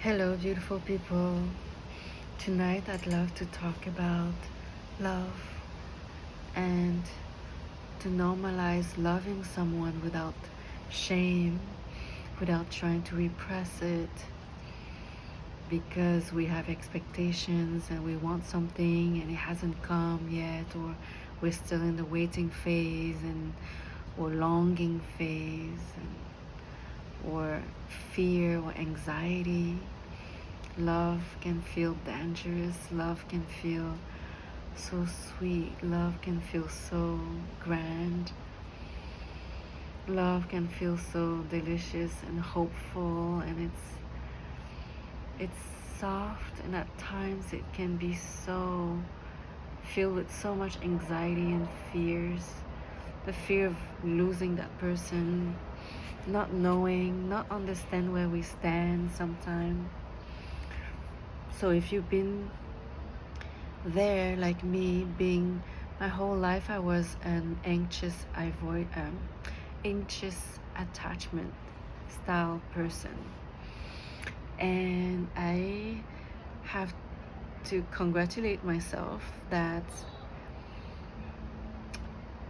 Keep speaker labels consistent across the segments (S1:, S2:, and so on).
S1: Hello, beautiful people. Tonight, I'd love to talk about love and to normalize loving someone without shame, without trying to repress it, because we have expectations and we want something and it hasn't come yet, or we're still in the waiting phase or longing phase, or fear or anxiety. Love can feel dangerous. Love can feel so sweet. Love can feel so grand. Love can feel so delicious and hopeful, and it's soft, and at times it can be so filled with so much anxiety and fears. The fear of losing that person, not knowing, not understand where we stand sometimes. So if you've been there like me, being my whole life I was an anxious attachment style person, and I have to congratulate myself that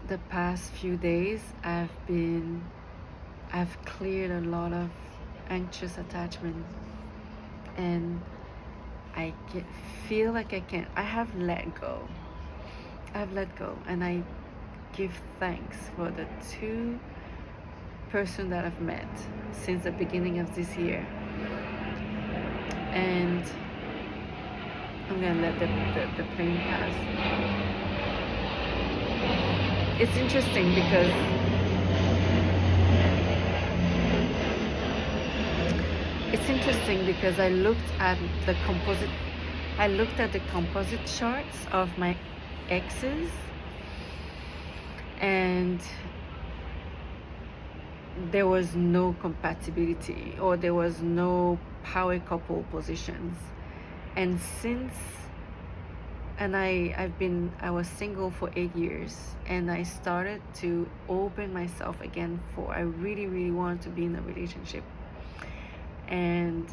S1: the past few days I've cleared a lot of anxious attachment, and feel like I have let go. I've let go, and I give thanks for the two person that I've met since the beginning of this year. And I'm gonna let the plane pass. It's interesting because I looked at the composite charts of my exes, and there was no compatibility, or there was no power couple positions. And I was single for 8 years, and I started to open myself again I really, really wanted to be in a relationship. And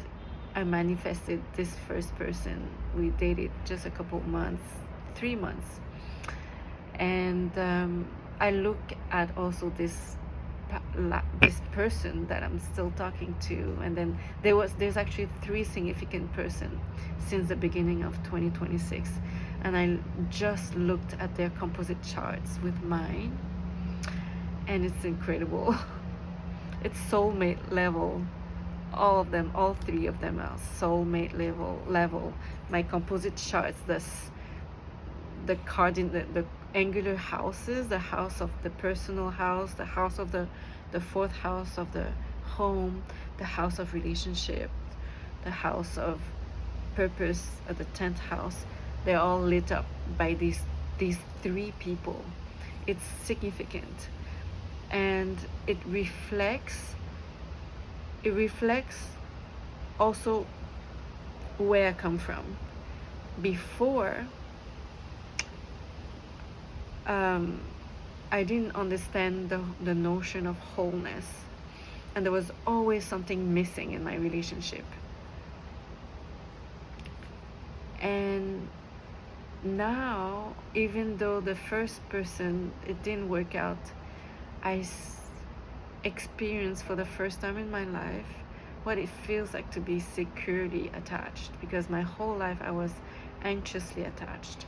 S1: I manifested this first person. We dated just a couple months, 3 months. And I look at also this person that I'm still talking to, and then there's actually 3 significant person since the beginning of 2026, and I just looked at their composite charts with mine, and it's incredible. It's soulmate level. All of them, all 3 of them are soulmate level. My composite charts, the angular houses, the house of the personal house, the house of the 4th house of the home, the house of relationship, the house of purpose, the 10th house. They're all lit up by these 3 people. It's significant, and it reflects also where I come from. Before, I didn't understand the notion of wholeness, and there was always something missing in my relationship. And now, even though the first person, it didn't work out, I experienced for the first time in my life what it feels like to be securely attached, because my whole life I was anxiously attached.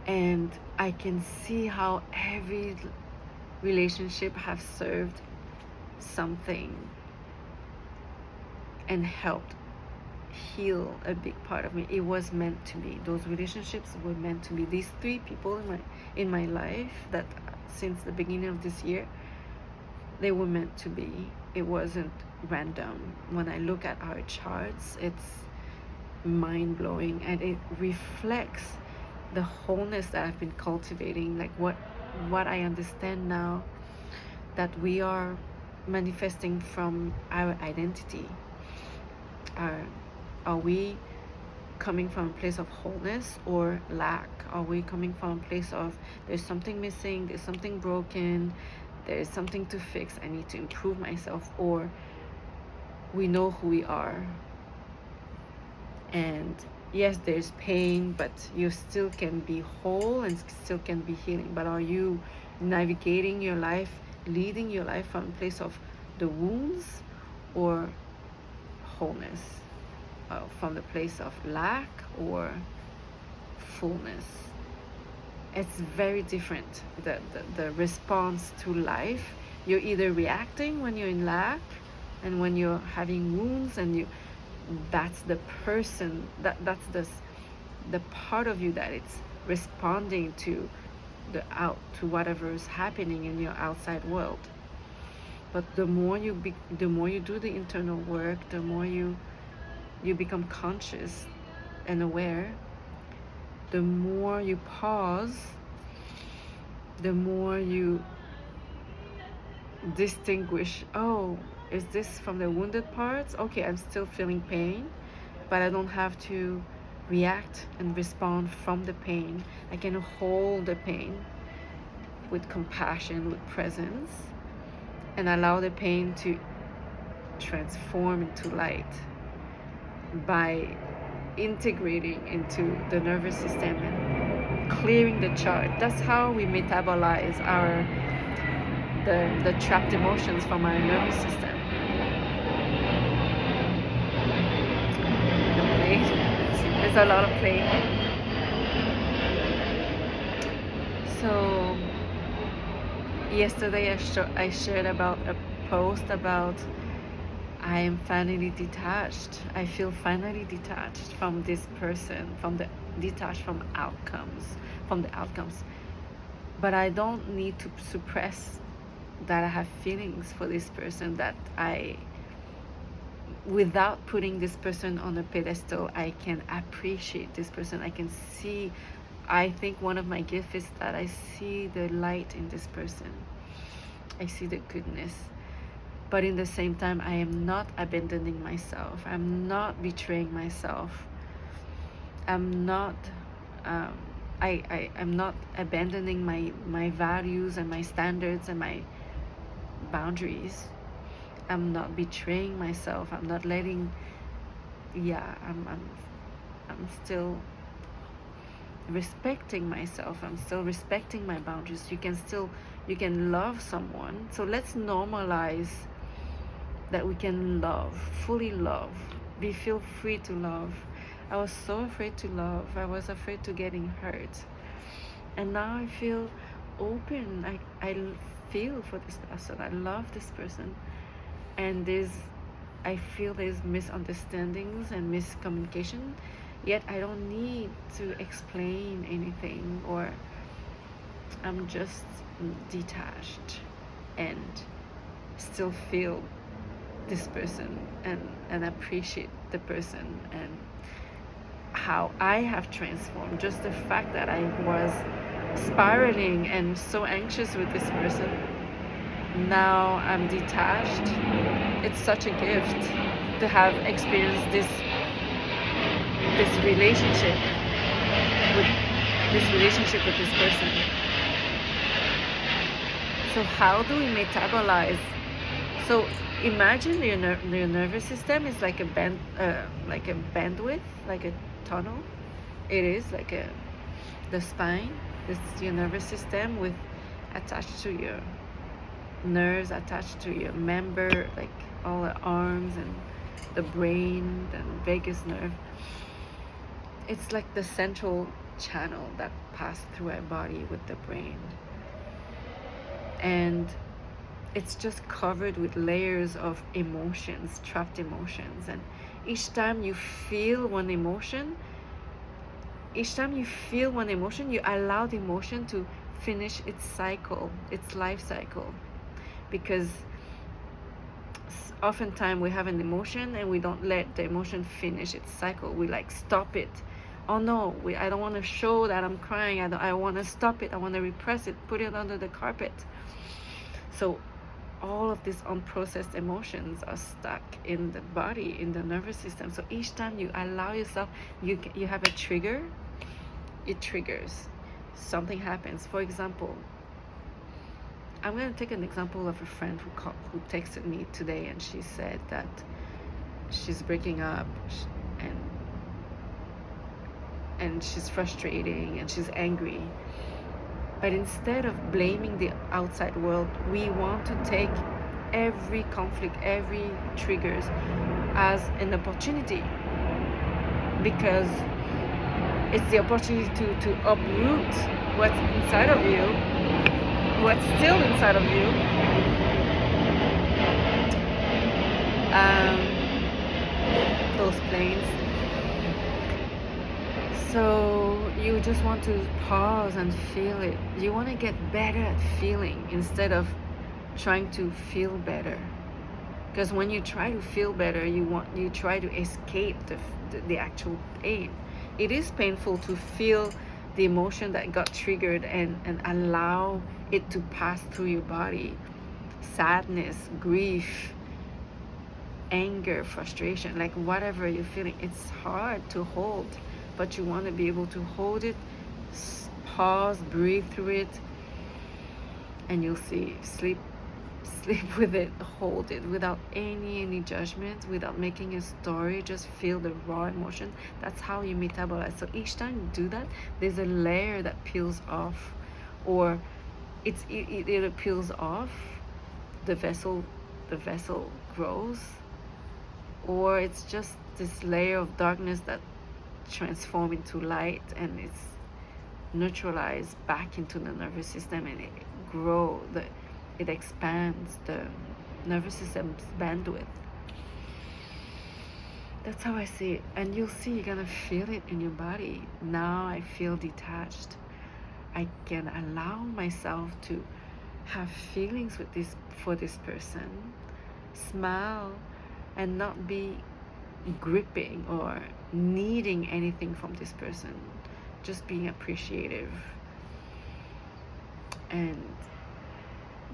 S1: And I can see how every relationship has served something and helped heal a big part of me. It was meant to be. Those relationships were meant to be. These 3 people in my life that since the beginning of this year, they were meant to be. It wasn't random. When I look at our charts, it's mind-blowing, and it reflects the wholeness that I've been cultivating, like what I understand now, that we are manifesting from our identity. Are we coming from a place of wholeness or lack? Are we coming from a place of there's something missing, there's something broken, there's something to fix, I need to improve myself? Or we know who we are. And yes, there's pain, but you still can be whole and still can be healing. But are you navigating your life, leading your life from a place of the wounds or wholeness? From the place of lack or fullness? It's very different. The response to life, you're either reacting when you're in lack and when you're having wounds, and that's the person, that's the part of you that it's responding to to whatever is happening in your outside world. But the more you do the internal work, the more you become conscious and aware, the more you pause, the more you distinguish, oh, is this from the wounded parts? Okay, I'm still feeling pain, but I don't have to react and respond from the pain. I can hold the pain with compassion, with presence, and allow the pain to transform into light by integrating into the nervous system and clearing the chart. That's how we metabolize the trapped emotions from our nervous system. The plane. There's a lot of plane. So yesterday I shared about a post about I am finally detached. I feel finally detached from this person, detached from the outcomes. But I don't need to suppress that I have feelings for this person, that without putting this person on a pedestal, I can appreciate this person. I can see, I think one of my gifts is that I see the light in this person. I see the goodness. But in the same time, I am not abandoning myself. I'm not betraying myself. I'm not I'm not abandoning my values and my standards and my boundaries. I'm not betraying myself. I'm not letting I'm still respecting myself. I'm still respecting my boundaries. You can love someone. So let's normalize that we can love, fully love. We feel free to love. I was so afraid to love. I was afraid to getting hurt. And now I feel open. I feel for this person. I love this person. And I feel there's misunderstandings and miscommunication, yet I don't need to explain anything, or I'm just detached and still feel this person and appreciate the person and how I have transformed. Just the fact that I was spiraling and so anxious with this person, now I'm detached. It's such a gift to have experienced this relationship with this person. So how do we metabolize? So imagine your nervous system is like a bandwidth, like a tunnel. It is like the spine. This is your nervous system attached to your nerves, attached to your member, like all the arms and the brain and vagus nerve. It's like the central channel that passes through our body with the brain. And it's just covered with layers of emotions, trapped emotions. And each time you feel one emotion, you allow the emotion to finish its cycle, its life cycle. Because oftentimes we have an emotion and we don't let the emotion finish its cycle. We stop it. Oh no, I don't want to show that I'm crying. I want to stop it. I want to repress it, put it under the carpet. So all of these unprocessed emotions are stuck in the body, in the nervous system. So each time you allow yourself, you have a trigger, it triggers. Something happens. For example, I'm going to take an example of a friend who texted me today, and she said that she's breaking up, and she's frustrating and she's angry. But instead of blaming the outside world, we want to take every conflict, every triggers as an opportunity, because it's the opportunity to uproot what's inside of you, what's still inside of you. Those planes. So you just want to pause and feel it. You want to get better at feeling instead of trying to feel better. Because when you try to feel better, you try to escape the actual pain. It is painful to feel the emotion that got triggered and allow it to pass through your body. Sadness, grief, anger, frustration, like whatever you're feeling, it's hard to hold, but you want to be able to hold it, pause, breathe through it, and you'll see, sleep with it, hold it without any judgment, without making a story. Just feel the raw emotion. That's how you metabolize. So each time you do that, there's a layer that peels off, or it either peels off, the vessel grows, or it's just this layer of darkness that transforms into light, and it's neutralized back into the nervous system, and it expands the nervous system's bandwidth. That's how I see it. And you'll see, you're gonna feel it in your body. Now I feel detached. I can allow myself to have feelings for this person, smile, and not be gripping or needing anything from this person. Just being appreciative and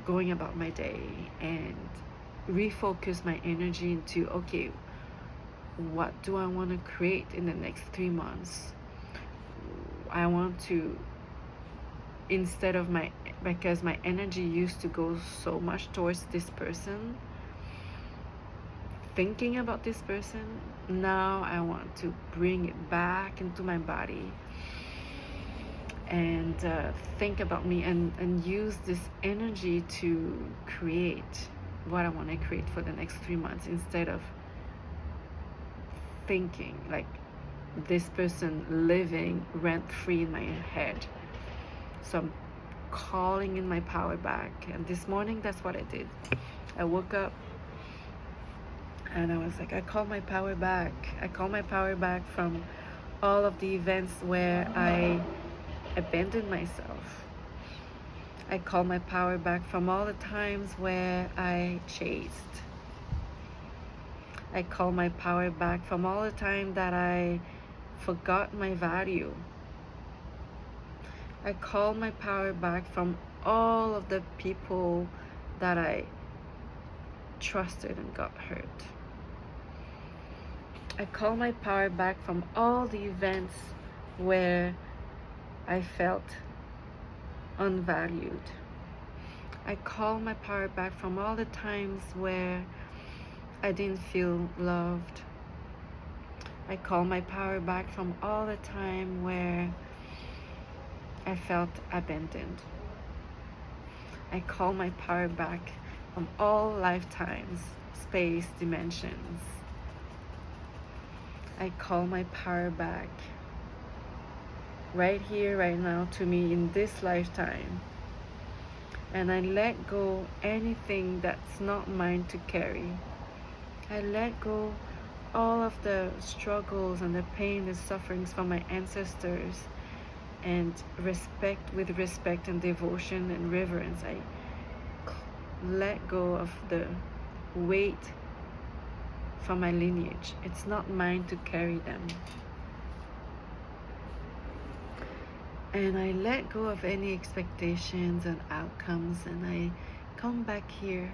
S1: going about my day, and refocus my energy into, okay, what do I want to create in the next 3 months? I want to, instead of because my energy used to go so much towards this person, thinking about this person, now I want to bring it back into my body and think about me, and use this energy to create what I want to create for the next 3 months, instead of thinking like this person living rent-free in my head. So I'm calling in my power back, and this morning that's what I did. I woke up and I was like, I call my power back. I call my power back from all of the events where I abandoned myself. I call my power back from all the times where I chased. I call my power back from all the time that I forgot my value. I call my power back from all of the people that I trusted and got hurt. I call my power back from all the events where I felt unvalued. I call my power back from all the times where I didn't feel loved. I call my power back from all the time where I felt abandoned. I call my power back from all lifetimes, space, dimensions. I call my power back right here, right now, to me in this lifetime. And I let go anything that's not mine to carry. I let go all of the struggles and the pain and sufferings from my ancestors, and with respect and devotion and reverence, I let go of the weight from my lineage. It's not mine to carry them. And I let go of any expectations and outcomes, and I come back here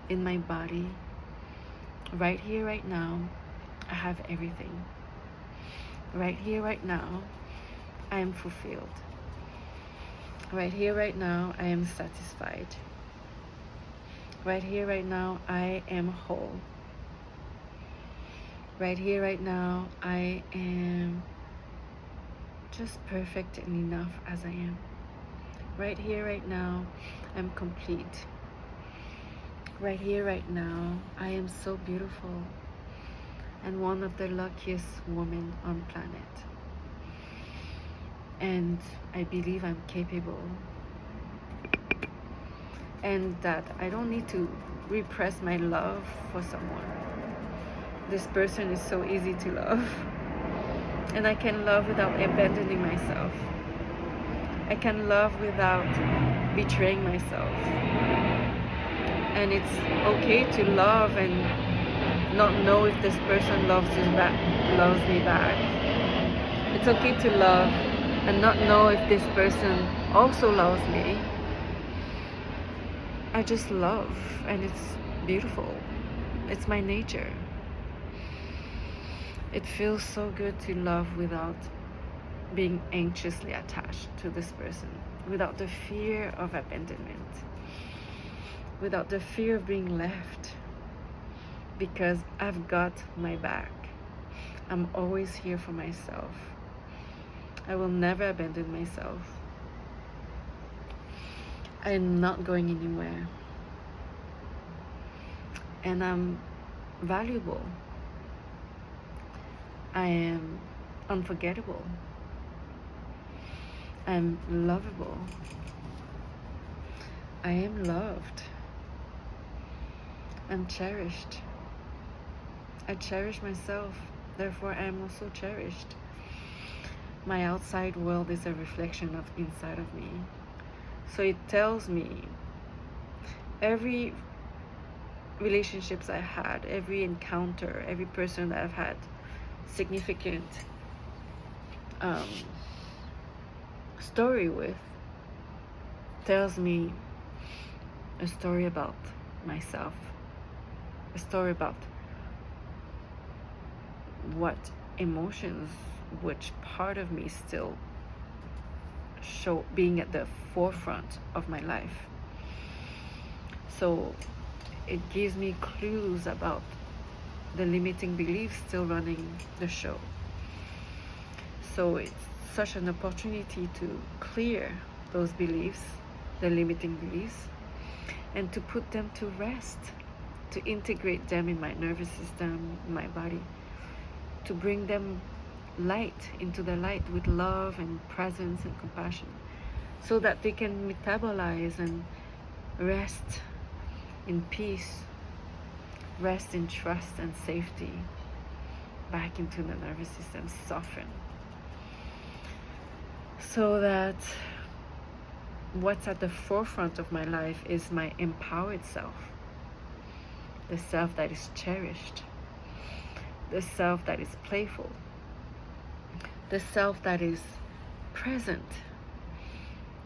S1: in my body, right here, right now. I have everything. Right here, right now, I am fulfilled. Right here, right now, I am satisfied. Right here, right now, I am whole. Right here, right now, I am just perfect and enough as I am. Right here, right now, I'm complete. Right here, right now, I am so beautiful and one of the luckiest women on planet. And I believe I'm capable. And that I don't need to repress my love for someone. This person is so easy to love. And I can love without abandoning myself. I can love without betraying myself. And it's okay to love and not know if this person loves me back. It's okay to love and not know if this person also loves me. I just love, and it's beautiful. It's my nature. It feels so good to love without being anxiously attached to this person, without the fear of abandonment, without the fear of being left, because I've got my back. I'm always here for myself. I will never abandon myself. I'm not going anywhere. And I'm valuable. I am unforgettable. I'm lovable. I am loved. I'm cherished. I cherish myself, therefore I am also cherished. My outside world is a reflection of inside of me. So it tells me every relationships I had, every encounter, every person that I've had significant story with tells me a story about myself, a story about what emotions, which part of me still show being at the forefront of my life. So it gives me clues about the limiting beliefs still running the show. So it's such an opportunity to clear those beliefs, the limiting beliefs, and to put them to rest, to integrate them in my nervous system, my body, to bring them light into the light with love and presence and compassion, so that they can metabolize and rest in peace, rest in trust and safety, back into the nervous system, soften, so that what's at the forefront of my life is my empowered self, the self that is cherished, the self that is playful, the self that is present,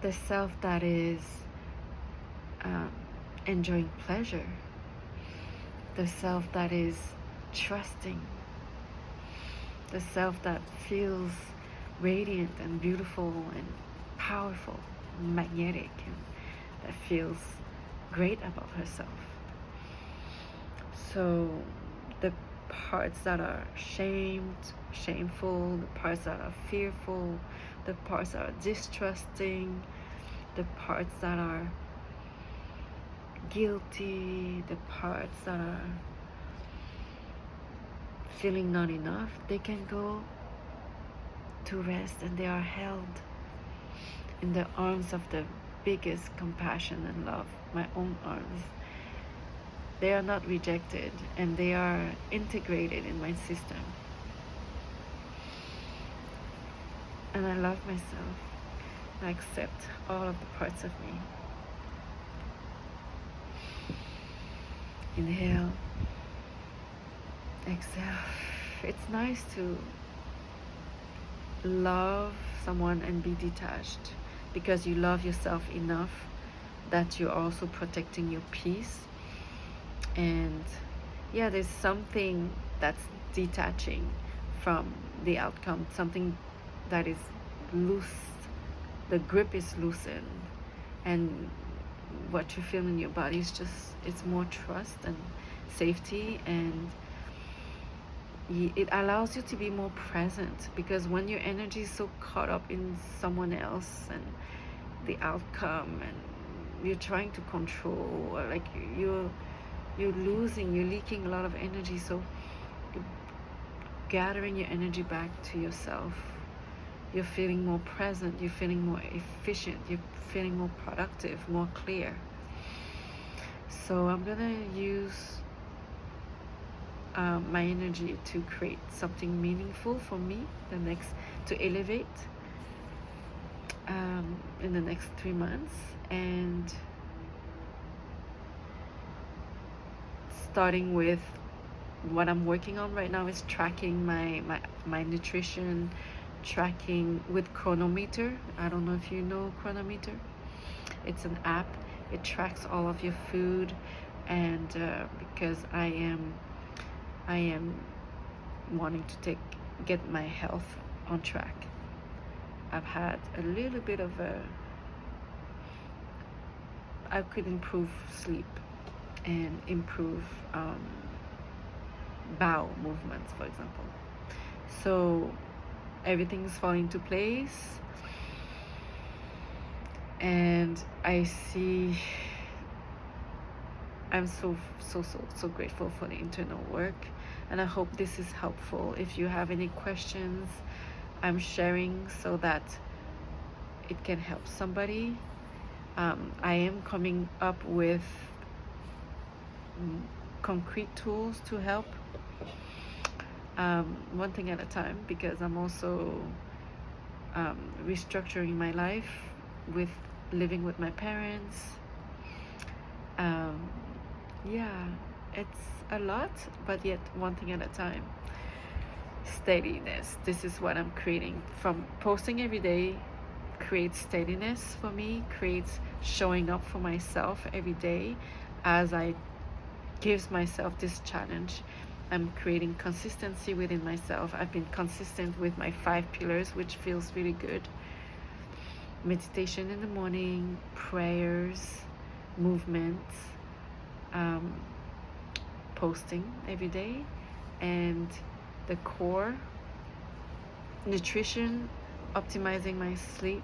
S1: the self that is enjoying pleasure, the self that is trusting, the self that feels radiant and beautiful and powerful, and magnetic, and that feels great about herself. So the parts that are shameful, the parts that are fearful, the parts that are distrusting, the parts that are guilty, the parts that are feeling not enough, they can go to rest, and they are held in the arms of the biggest compassion and love, my own arms. They are not rejected, and they are integrated in my system. And I love myself. I accept all of the parts of me. Inhale, exhale. It's nice to love someone and be detached, because you love yourself enough that you're also protecting your peace. And yeah, there's something that's detaching from the outcome, something that is loose, the grip is loosened, and what you feel in your body is just, it's more trust and safety, and it allows you to be more present, because when your energy is so caught up in someone else and the outcome, and you're trying to control, or like you're leaking a lot of energy. So you're gathering your energy back to yourself. You're feeling more present, you're feeling more efficient, you're feeling more productive, more clear. So I'm gonna use my energy to create something meaningful for me, to elevate in the next 3 months. And starting with what I'm working on right now is tracking my nutrition, tracking with chronometer. I don't know if you know chronometer. It's an app. It tracks all of your food, and because I am wanting to get my health on track. I've had a little bit of I could improve sleep and improve bowel movements, for example. So everything's falling into place, and I'm so grateful for the internal work, and I hope this is helpful. If you have any questions, I'm sharing so that it can help somebody. I am coming up with concrete tools to help, one thing at a time, because I'm also restructuring my life with living with my parents. Yeah, it's a lot, but yet one thing at a time. Steadiness. This is what I'm creating. From posting every day creates steadiness for me, creates showing up for myself every day as I gives myself this challenge. I'm creating consistency within myself. I've been consistent with my 5 pillars, which feels really good. Meditation in the morning, prayers, movement, posting every day, and the core, nutrition, optimizing my sleep,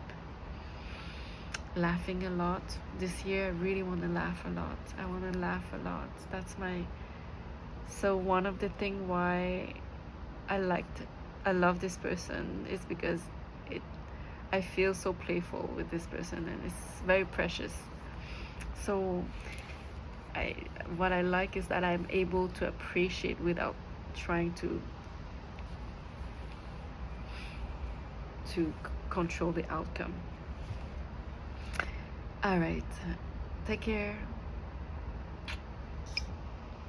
S1: laughing a lot. This year I really want to laugh a lot. I want to laugh a lot. So one of the things why I love this person is because I feel so playful with this person, and it's very precious. So what I like is that I'm able to appreciate without trying to control the outcome. All right, take care.